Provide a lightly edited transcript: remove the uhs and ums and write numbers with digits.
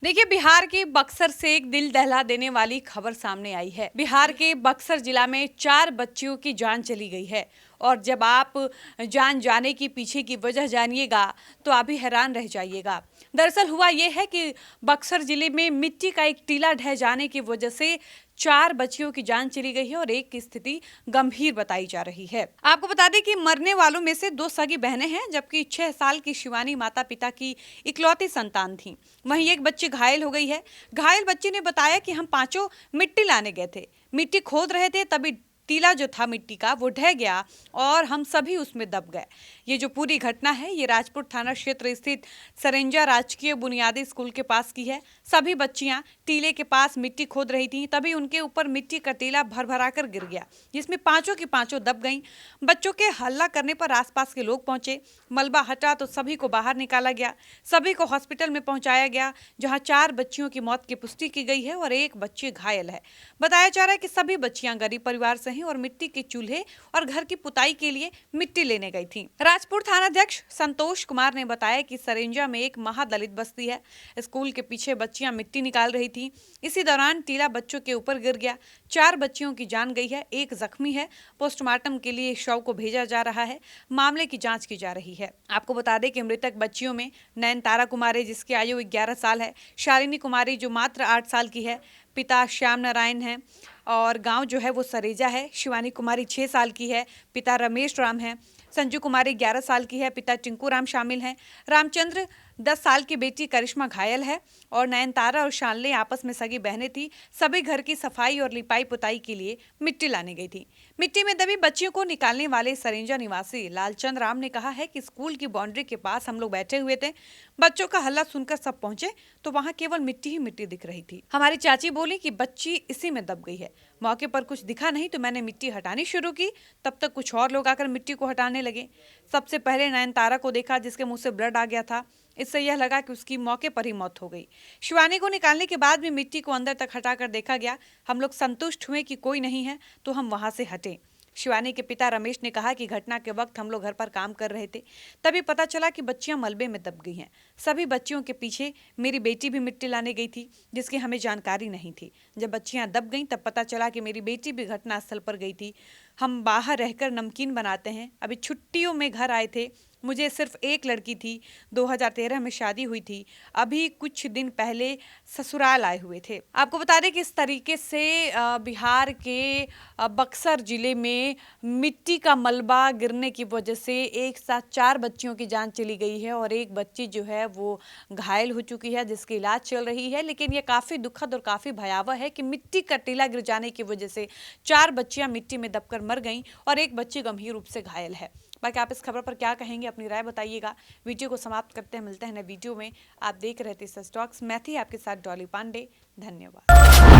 देखिए, बिहार के बक्सर से एक दिल दहला देने वाली खबर सामने आई है। बिहार के बक्सर जिला में 4 बच्चियों की जान चली गई है और जब आप जान जाने की पीछे की वजह जानिएगा तो आप भी हैरान रह जाइएगा। दरअसल हुआ ये है कि बक्सर जिले में मिट्टी का एक टीला ढह जाने की वजह से 4 बच्चियों की जान चली गई है और एक की स्थिति गंभीर बताई जा रही है। आपको बता दें कि मरने वालों में से 2 सगी बहनें हैं, जबकि 6 साल की शिवानी माता पिता की इकलौती संतान थी। वहीं एक बच्ची घायल हो गई है। घायल बच्ची ने बताया कि हम पांचों मिट्टी लाने गए थे, मिट्टी खोद रहे थे, तभी टीला जो था मिट्टी का वो ढह गया और हम सभी उसमें दब गए। ये जो पूरी घटना है ये राजपुर थाना क्षेत्र स्थित सरेंजा राजकीय बुनियादी स्कूल के पास की है। सभी बच्चियां टीले के पास मिट्टी खोद रही थी, तभी उनके ऊपर मिट्टी का टीला भर कर गिर गया, जिसमें पांचों की पांचों दब गईं। बच्चों के हल्ला करने पर आसपास के लोग पहुंचे, मलबा हटा तो सभी को बाहर निकाला गया, सभी को हॉस्पिटल में पहुंचाया गया, जहां 4 बच्चियों की मौत की पुष्टि की गई है और एक बच्ची घायल है। बताया जा रहा है कि सभी बच्चियां गरीब परिवार से हैं और मिट्टी के चूल्हे और घर की पुताई के लिए मिट्टी लेने गई थी। राजपुर थानाध्यक्ष संतोष कुमार ने बताया कि सरेंजा में एक महादलित बस्ती है। स्कूल के पीछे बच्चियां मिट्टी निकाल रही थी, इसी दौरान टीला बच्चों के ऊपर गिर गया। 4 बच्चियों की जान गई है, एक जख्मी है। पोस्टमार्टम के लिए शव को भेजा जा रहा है, मामले की जांच की जा रही है। आपको बता दें कि मृतक बच्चियों में नयनतारा कुमारी, जिसकी आयु 11 साल है, शालिनी कुमारी जो मात्र 8 साल की है, पिता श्याम नारायण है और गांव जो है वो सरेजा है। शिवानी कुमारी 6 साल की है, पिता रमेश राम है। संजू कुमारी 11 साल की है, पिता टिंकू राम शामिल हैं। रामचंद्र 10 साल की बेटी करिश्मा घायल है और नयनतारा और शालिनी आपस में सगी बहनें थी। सभी घर की सफाई और लिपाई पुताई के लिए मिट्टी लाने गई थी। मिट्टी में दबी बच्चियों को निकालने वाले सरेंजा निवासी लालचंद राम ने कहा है कि स्कूल की बाउंड्री के पास हम लोग बैठे हुए थे, बच्चों का हल्ला सुनकर सब पहुंचे तो वहां केवल मिट्टी ही मिट्टी दिख रही थी। हमारी चाची बोली कि बच्ची इसी में दब गई है। मौके पर कुछ दिखा नहीं तो मैंने मिट्टी हटानी शुरू की, तब तक कुछ और लोग आकर मिट्टी को हटाने लगे। सबसे पहले नयनतारा को देखा, जिसके मुंह से ब्लड आ गया था। इससे यह लगा कि उसकी मौके पर ही मौत हो गई। शिवानी को निकालने के बाद भी मिट्टी को अंदर तक हटाकर देखा गया। हम लोग संतुष्ट हुए कि कोई नहीं है तो हम वहां से हटे। शिवानी के पिता रमेश ने कहा कि घटना के वक्त हम लोग घर पर काम कर रहे थे, तभी पता चला कि बच्चियां मलबे में दब गई हैं। सभी बच्चियों के पीछे मेरी बेटी भी मिट्टी लाने गई थी, जिसकी हमें जानकारी नहीं थी। जब बच्चियां दब गईं तब पता चला कि मेरी बेटी भी घटनास्थल पर गई थी। हम बाहर रहकर नमकीन बनाते हैं, अभी छुट्टियों में घर आए थे। मुझे सिर्फ एक लड़की थी, 2013 में शादी हुई थी, अभी कुछ दिन पहले ससुराल आए हुए थे। आपको बता दें कि इस तरीके से बिहार के बक्सर जिले में मिट्टी का मलबा गिरने की वजह से एक साथ 4 बच्चियों की जान चली गई है और एक बच्ची जो है वो घायल हो चुकी है, जिसकी इलाज चल रही है। लेकिन ये काफ़ी दुखद और काफ़ी भयावह है कि मिट्टी का टीला गिर जाने की वजह से 4 बच्चियां मिट्टी में दबकर मर गईं और एक बच्ची गंभीर रूप से घायल है। बाकी आप इस खबर पर क्या कहेंगे, अपनी राय बताइएगा। वीडियो को समाप्त करते हैं, मिलते हैं नए वीडियो में। आप देख रहे थे सच टॉक्स, मैं थी आपके साथ डॉली पांडे। धन्यवाद।